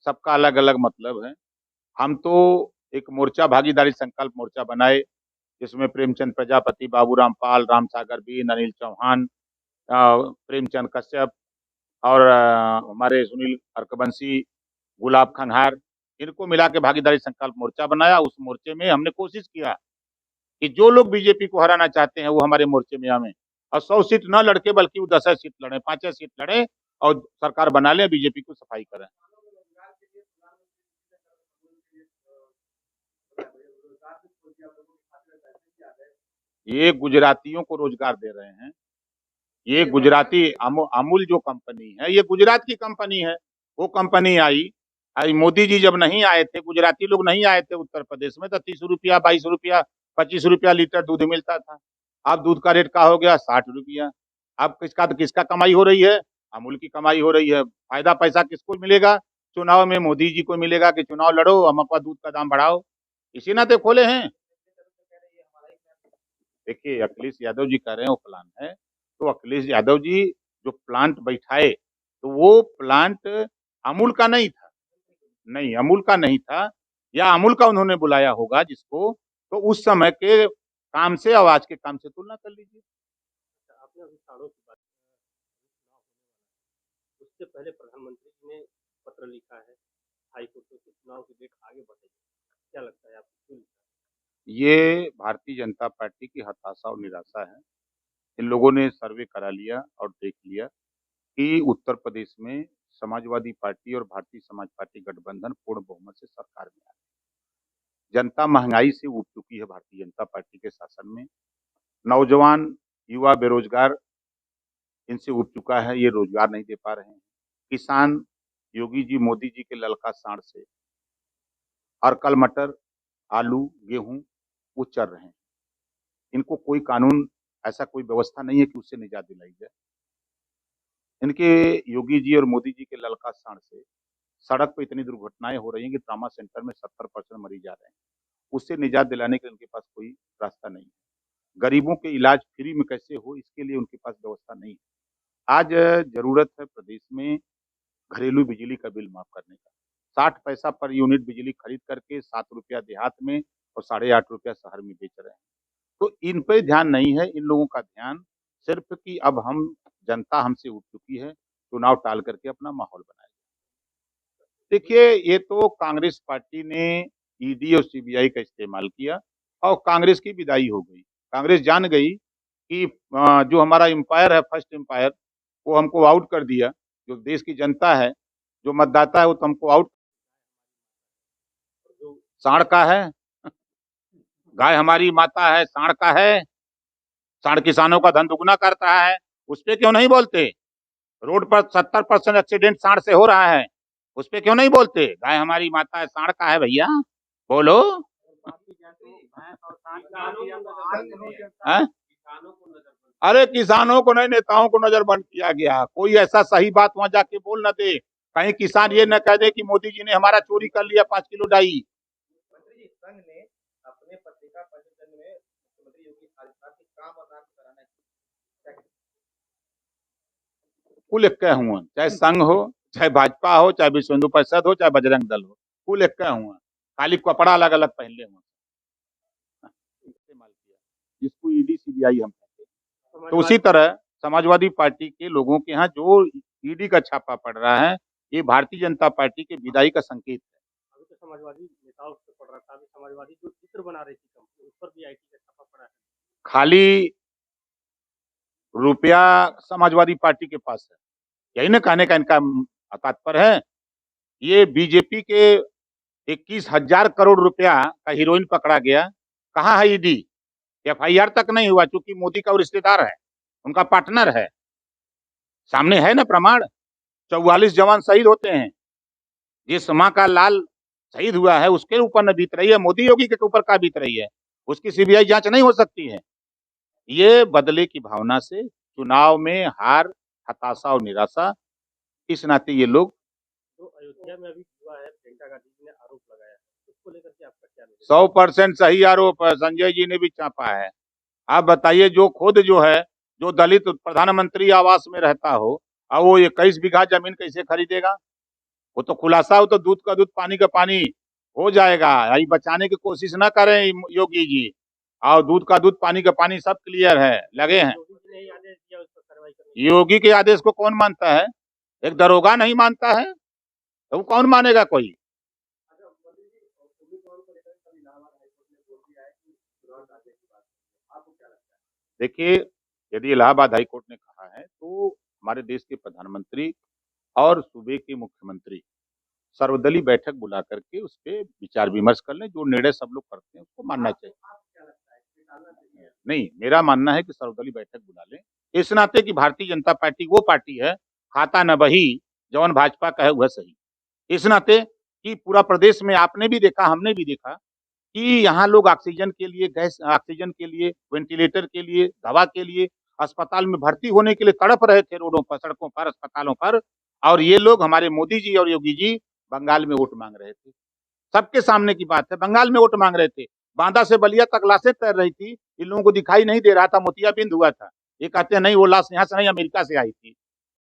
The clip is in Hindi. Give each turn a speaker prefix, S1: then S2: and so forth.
S1: सबका अलग अलग मतलब है। हम तो एक मोर्चा भागीदारी संकल्प मोर्चा बनाए, जिसमें प्रेमचंद प्रजापति, बाबूराम पाल, राम सागर बीन, अनिल चौहान, प्रेमचंद कश्यप और हमारे सुनील अर्कबंसी, गुलाब खनहार, इनको मिला के भागीदारी संकल्प मोर्चा बनाया। उस मोर्चे में हमने कोशिश किया कि जो लोग बीजेपी को हराना चाहते हैं वो हमारे मोर्चे में आवे, और 100 सीट न लड़के बल्कि वो 10 सीट लड़े, 5 सीट लड़े और सरकार बना ले, बीजेपी को सफाई करें। ये गुजरातियों को रोजगार दे रहे हैं। ये गुजराती अमूल जो कंपनी है, ये गुजरात की कंपनी है। वो कंपनी आई आई मोदी जी जब नहीं आए थे, गुजराती लोग नहीं आए थे उत्तर प्रदेश में, तो 30 रुपया, 22 रुपया, 25 रुपया लीटर दूध मिलता था। अब दूध का रेट का हो गया 60 रुपया। अब किसका कमाई हो रही है? अमूल की कमाई हो रही है। फायदा पैसा किसको मिलेगा? चुनाव में मोदी जी को मिलेगा कि चुनाव लड़ो, हम अपना दूध का दाम बढ़ाओ। इसी नाते खोले हैं। देखिए, अखिलेश यादव जी कह रहे हैं वो प्लान है, तो अखिलेश यादव जी जो प्लांट बैठाए, तो वो प्लांट अमूल का नहीं था। नहीं, अमूल का नहीं था, या अमूल का उन्होंने बुलाया होगा जिसको, तो उस समय के काम से और आज के काम से तुलना कर लीजिए।
S2: आपने अभी साड़ों की बात उससे पहले प्रधानमंत्री जी ने पत्र लिखा है हाईकोर्ट में कि चुनाव की डेट आगे बढ़ेगी। क्या लगता है आपको, क्यों लिखा
S1: ये भारतीय जनता पार्टी की हताशा और निराशा है। इन लोगों ने सर्वे करा लिया और देख लिया कि उत्तर प्रदेश में समाजवादी पार्टी और भारतीय समाज पार्टी गठबंधन पूर्ण बहुमत से सरकार में आ रही। जनता महंगाई से उब चुकी है भारतीय जनता पार्टी के शासन में। नौजवान, युवा बेरोजगार इनसे उब चुका है, ये रोजगार नहीं दे पा रहे हैं। किसान योगी जी, मोदी जी के ललका साढ़ से अरकल मटर, आलू, गेहूं वो चल रहे हैं। इनको कोई कानून, ऐसा कोई व्यवस्था नहीं है कि उससे निजात दिलाई जाए। इनके योगी जी और मोदी जी के ललका साढ़ से सड़क पर इतनी दुर्घटनाएं हो रही हैं कि ट्रामा सेंटर में 70% मरीज जा रहे हैं। उससे निजात दिलाने के लिए उनके पास कोई रास्ता नहीं है। गरीबों के इलाज फ्री में कैसे हो, इसके लिए उनके पास व्यवस्था नहीं है। आज जरूरत है प्रदेश में घरेलू बिजली का बिल माफ करने का। 60 पैसा पर यूनिट बिजली खरीद करके 7 रुपया देहात में और 8.5 रुपया शहर में बेच रहे हैं। तो इन पे ध्यान नहीं है। इन लोगों का ध्यान सिर्फ कि अब हम, जनता हमसे उठ चुकी है, चुनाव टाल करके अपना माहौल बनाए। देखिए, ये तो कांग्रेस पार्टी ने ईडी और सीबीआई का इस्तेमाल किया और कांग्रेस की विदाई हो गई। कांग्रेस जान गई कि जो हमारा एम्पायर है, फर्स्ट एम्पायर, वो हमको आउट कर दिया। जो देश की जनता है, जो मतदाता है, वो तो हमको आउट।
S2: है जो
S1: साढ़ का है, गाय हमारी माता है, साढ़ का है। साढ़ किसानों का धन दुगना करता है, उस पर क्यों नहीं बोलते? रोड पर 70% एक्सीडेंट साढ़ से हो रहा है, उस पर क्यों नहीं बोलते? गाय हमारी माता है, साढ़ का है भैया, बोलो। है?
S2: किसानों को नजर
S1: अरे किसानों को नहीं, नेताओं को नजरबंद किया गया। कोई ऐसा सही बात वहां जाके बोल न दे, कहीं किसान ये न कह दे कि मोदी जी ने हमारा चोरी कर लिया 5 किलो डाई।
S2: मंत्री जी, संघ ने अपने पत्रिका परिषद में मुख्यमंत्री योगी आदित्यनाथ के काम और नाम कराना है।
S1: कुल एक हुआ, चाहे संघ हो, चाहे भाजपा हो, चाहे विश्व हिंदू परिषद हो, चाहे बजरंग दल हो, कुल एक हुआ। खाली कपड़ा अलग अलग पहन ले हुआ, इस्तेमाल किया, जिसको ईडी सीबीआई हम कहते हैं। तो उसी तरह समाजवादी पार्टी के लोगों के यहाँ जो ईडी का छापा पड़ रहा है, ये भारतीय जनता पार्टी के विदाई का संकेत है।
S2: अभी तो समाजवादी नेताओं से पड़ रहा था, अभी समाजवादी जो चित्र बना रही थी कंपनी, उस पर भी आईटी का छापा पड़ा है।
S1: खाली रुपया समाजवादी पार्टी के पास है, यही ना कहने का इनका तात्पर्य है। ये बीजेपी के 21,000 करोड़ रुपया का हीरोइन पकड़ा गया, कहाँ है ईडी? एफआईआर तक नहीं हुआ, चूंकि मोदी का वो रिश्तेदार है, उनका पार्टनर है। सामने है ना प्रमाण, 44 जवान शहीद होते हैं। जिस माँ का लाल शहीद हुआ है उसके ऊपर न बीत रही है, मोदी योगी के ऊपर का बीत रही है, उसकी सीबीआई जांच नहीं हो सकती है? ये बदले की भावना से चुनाव में हार, हताशा और निराशा, इस नाते ये लोग।
S2: जो अयोध्या में अभी हुआ है, प्रियंका गांधी जी ने आरोप लगाया है, उसको लेकर के आपका क्या नजरिया
S1: 100% सही आरोप है, संजय जी ने भी चापा है। आप बताइए, जो खुद जो है, जो दलित प्रधानमंत्री आवास में रहता हो, और वो 21 बीघा जमीन कैसे खरीदेगा? वो तो खुलासा हो तो दूध का दूध पानी का पानी हो जाएगा। यही बचाने की कोशिश ना करें योगी जी। और दूध का दूध पानी का पानी सब क्लियर है, लगे हैं।
S2: योगी जी ने ही आदेश दिया उस पर कार्रवाई करने के लिए।
S1: योगी के आदेश को कौन मानता है? एक दरोगा नहीं मानता है तो वो कौन मानेगा कोई?
S2: अच्छा, मोदी जी उम्मीदवारों को लेकर कल इलाहाबाद हाईकोर्ट ने बोल दिया है कि चुनाव आदेश की बात है। आपको क्या लगता है?
S1: देखिए, यदि इलाहाबाद हाईकोर्ट ने कहा है तो हमारे देश के प्रधानमंत्री और सूबे के मुख्यमंत्री सर्वदलीय बैठक बुला करके उस पे विचार विमर्श कर लें। जो निर्णय सब लोग करते हैं उसको मानना चाहिए।
S2: आपको क्या लगता है कि टालना चाहिए?
S1: नहीं, मेरा मानना है कि सर्वदलीय बैठक बुला लें। इस नाते कि भारतीय जनता पार्टी वो पार्टी है, खाता न बही जौन भाजपा कहे वह सही। इस नाते कि पूरा प्रदेश में आपने भी देखा, हमने भी देखा कि यहाँ लोग ऑक्सीजन के लिए, गैस ऑक्सीजन के लिए, वेंटिलेटर के लिए, दवा के लिए, अस्पताल में भर्ती होने के लिए तड़प रहे थे रोडों पर, सड़कों पर, अस्पतालों पर। और ये लोग हमारे मोदी जी और योगी जी बंगाल में वोट मांग रहे थे। सबके सामने की बात है, बंगाल में वोट मांग रहे थे। बांदा से बलिया तक लाशें तैर रही थी, इन लोगों को दिखाई नहीं दे रहा था, मोतियाबिंद हुआ था। ये कहते हैं नहीं वो लाश यहाँ से नहीं अमेरिका से आई थी।